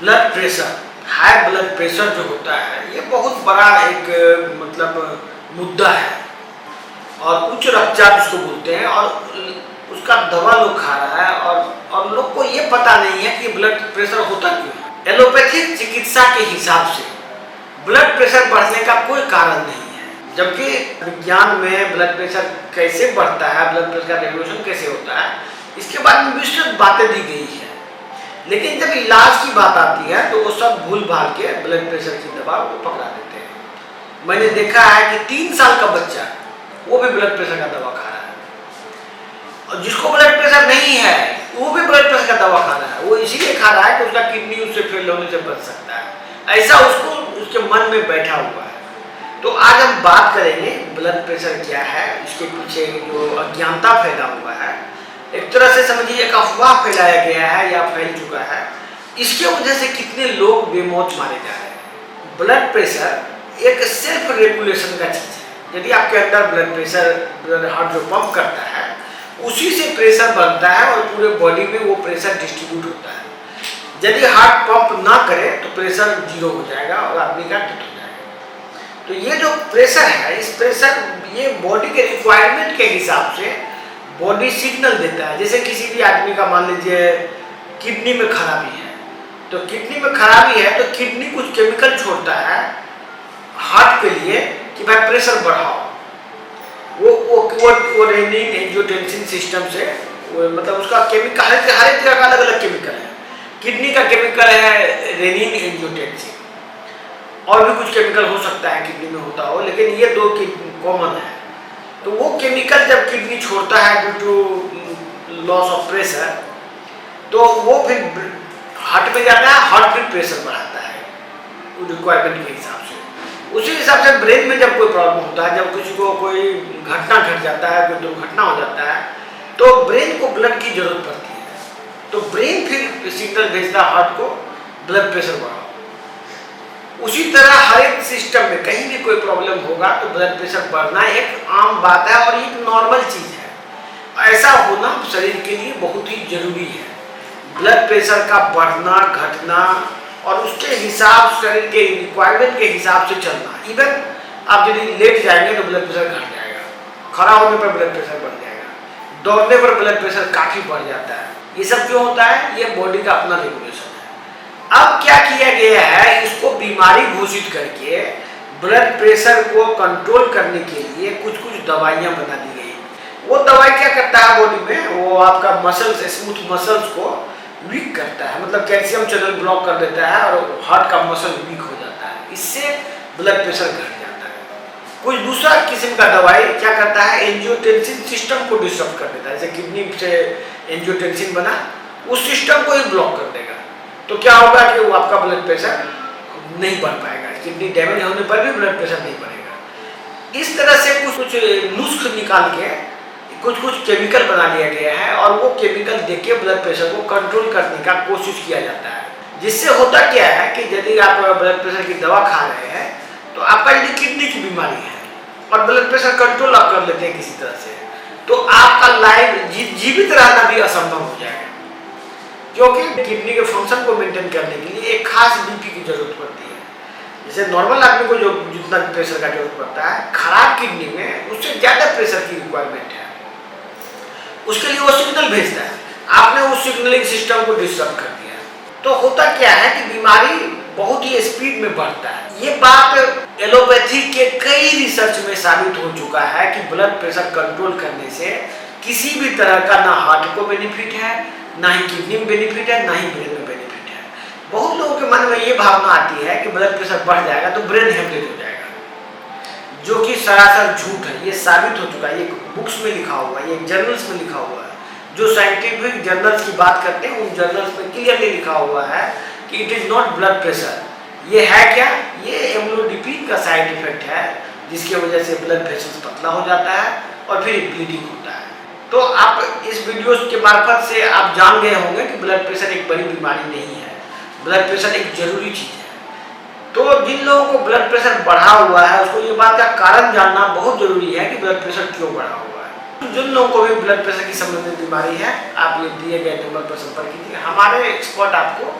Blood pressure, high blood pressure जो होता है ये बहुत बड़ा एक मुद्दा है और उच्च रक्तचाप उसको बोलते हैं और उसका दवा लोग खा रहा है और लोग को ये पता नहीं है कि ब्लड प्रेशर होता क्यों है। एलोपैथिक चिकित्सा के हिसाब से ब्लड प्रेशर बढ़ने का कोई कारण नहीं है, जबकि विज्ञान में ब्लड प्रेशर कैसे बढ़ता है, ब्लड प्रेशर का रेगुलेशन कैसे होता है, इसके बारे में विस्तृत बातें दी गई है। लेकिन जब इलाज की बात आती है तो वो सब भूल भाल के ब्लड प्रेशर की दवा को पकड़ा देते हैं। मैंने देखा है कि 3 साल का बच्चा वो भी ब्लड प्रेशर का दवा खा रहा है और जिसको ब्लड प्रेशर नहीं है वो भी ब्लड प्रेशर का दवा खा रहा है। वो इसीलिए खा रहा है कि उसका किडनी उससे फेल होने से बच सकता है, ऐसा उसको उसके मन में बैठा हुआ है। तो आज हम बात करेंगे ब्लड प्रेशर क्या है, इसके पीछे जो अज्ञानता फैला हुआ है, एक तरह से समझिए एक अफवाह फैलाया गया है या फैल चुका है, इसके वजह से कितने लोग बेमौत मारे जा रहे हैं। ब्लड प्रेशर एक सेल्फ रेगुलेशन का चीज़ है। यदि आपके अंदर ब्लड प्रेशर, ब्लड हार्ट जो पंप करता है उसी से प्रेशर बनता है और पूरे बॉडी में वो प्रेशर डिस्ट्रीब्यूट होता है। यदि हार्ट पंप ना करे तो प्रेशर 0 हो जाएगा और आदमी का डेथ हो जाएगा। तो ये जो प्रेशर है, इस प्रेशर ये बॉडी के रिक्वायरमेंट के हिसाब से बॉडी सिग्नल देता है। जैसे किसी भी आदमी का मान लीजिए किडनी में खराबी है, तो किडनी में खराबी है तो किडनी कुछ केमिकल छोड़ता है हार्ट के लिए कि भाई प्रेशर बढ़ाओ। वो रेनिन एंजियोटेंसिन सिस्टम से उसका केमिकल हर एक जगह का अलग अलग केमिकल है। किडनी का केमिकल है रेनिन एंजियोटेंसिन, और भी कुछ केमिकल हो सकता है किडनी में होता हो, लेकिन ये 2 कॉमन है। तो वो केमिकल जब किडनी छोड़ता है due to loss of pressure, तो वो फिर हार्ट में जाता है, हार्ट फिर प्रेशर बढ़ाता है रिक्वायरमेंट के हिसाब से। उसी हिसाब से ब्रेन में जब कोई प्रॉब्लम होता है, जब किसी को कोई घटना घट जाता है, कोई दुर्घटना हो जाता है, तो ब्रेन को ब्लड की जरूरत पड़ती है। तो ब्रेन फिर सिग्नल भेजता है हार्ट को ब्लड प्रेशर बढ़ाओ। उसी तरह हर एक सिस्टम में कहीं भी कोई प्रॉब्लम होगा तो ब्लड प्रेशर बढ़ना एक आम बात है और एक नॉर्मल चीज़ है। ऐसा होना शरीर के लिए बहुत ही जरूरी है। ब्लड प्रेशर का बढ़ना घटना और उसके हिसाब शरीर के रिक्वायरमेंट के हिसाब से चलना। इवन आप यदि लेट जाएंगे तो ब्लड प्रेशर घट जाएगा, खड़ा होने पर ब्लड प्रेशर बढ़ जाएगा, दौड़ने पर ब्लड प्रेशर काफ़ी बढ़ जाता है। ये सब क्यों होता है? ये बॉडी का अपना रेगुलेशन है। अब क्या किया गया है, इसको बीमारी घोषित करके ब्लड प्रेशर को कंट्रोल करने के लिए कुछ कुछ दवाइयाँ बना दी गई। वो दवाई क्या करता है बॉडी में, वो आपका मसल्स, स्मूथ मसल्स को वीक करता है, कैल्शियम चैनल ब्लॉक कर देता है और हार्ट का मसल वीक हो जाता है। इससे ब्लड प्रेशर घट जाता है। कुछ दूसरा किस्म का दवाई क्या करता है, एंजियोटेंसिन सिस्टम को डिस्टर्ब कर देता है। जैसे किडनी से एंजियोटेंसिन बना, उस सिस्टम को ही ब्लॉक कर देगा। तो क्या होगा कि वो आपका ब्लड प्रेशर नहीं बढ़ पाएगा, किडनी डैमेज होने पर भी ब्लड प्रेशर नहीं बढ़ेगा। इस तरह से कुछ नुस्ख निकाल के कुछ केमिकल बना लिया गया है और वो केमिकल देके ब्लड प्रेशर को कंट्रोल करने का कोशिश किया जाता है। जिससे होता क्या है कि यदि आप ब्लड प्रेशर की दवा खा रहे हैं तो आपका यदि किडनी की बीमारी है और ब्लड प्रेशर कंट्रोल आप कर लेते हैं किसी तरह से, तो आपका लाइफ जीवित रहना भी असंभव हो जाएगा। क्योंकि किडनी के फंक्शन को मेंटेन करने के लिए एक खास बीपी की जरूरत पड़ती है। जैसे नॉर्मल आदमी को जो जितना प्रेशर का जरूरत पड़ता है, खराब किडनी में उससे ज़्यादा प्रेशर की रिक्वायरमेंट है। उसके लिए वो सिग्नल भेजता है, आपने उस सिग्नलिंग सिस्टम को डिस्टर्ब कर दिया। तो होता क्या है कि बीमारी बहुत ही स्पीड में बढ़ता है। ये बात एलोपैथी के कई रिसर्च में साबित हो चुका है कि ब्लड प्रेशर कंट्रोल करने से किसी भी तरह का ना हार्ट को बेनिफिट है, ना ही किडनी में बेनिफिट है, ना ही ब्रेन में बेनिफिट है। बहुत लोगों के मन में ये भावना आती है कि ब्लड प्रेशर बढ़ जाएगा तो ब्रेन हेमरेज हो जाएगा, जो कि सरासर झूठ है। ये साबित हो चुका है, ये बुक्स में लिखा हुआ है, ये जर्नल्स में लिखा हुआ है। जो साइंटिफिक जर्नल्स की बात करते हैं उन जर्नल्स में क्लियरली लिखा हुआ है कि it is not blood pressure. ये है क्या? ये एम्लोडिपिन का साइड इफेक्ट है, जिसकी वजह से ब्लड प्रेशर पतला हो जाता है और फिर ब्लीडिंग होता है। तो आप इस वीडियो के मार्फत से आप जान गए होंगे कि ब्लड प्रेशर एक बड़ी बीमारी नहीं है, ब्लड प्रेशर एक जरूरी चीज़ है। तो जिन लोगों को ब्लड प्रेशर बढ़ा हुआ है उसको ये बात का कारण जानना बहुत जरूरी है कि ब्लड प्रेशर क्यों बढ़ा हुआ है। जिन लोगों को भी ब्लड प्रेशर की संबंधित बीमारी है, आप ये दिए गए नंबर पर संपर्क कीजिए, हमारे एक्सपर्ट आपको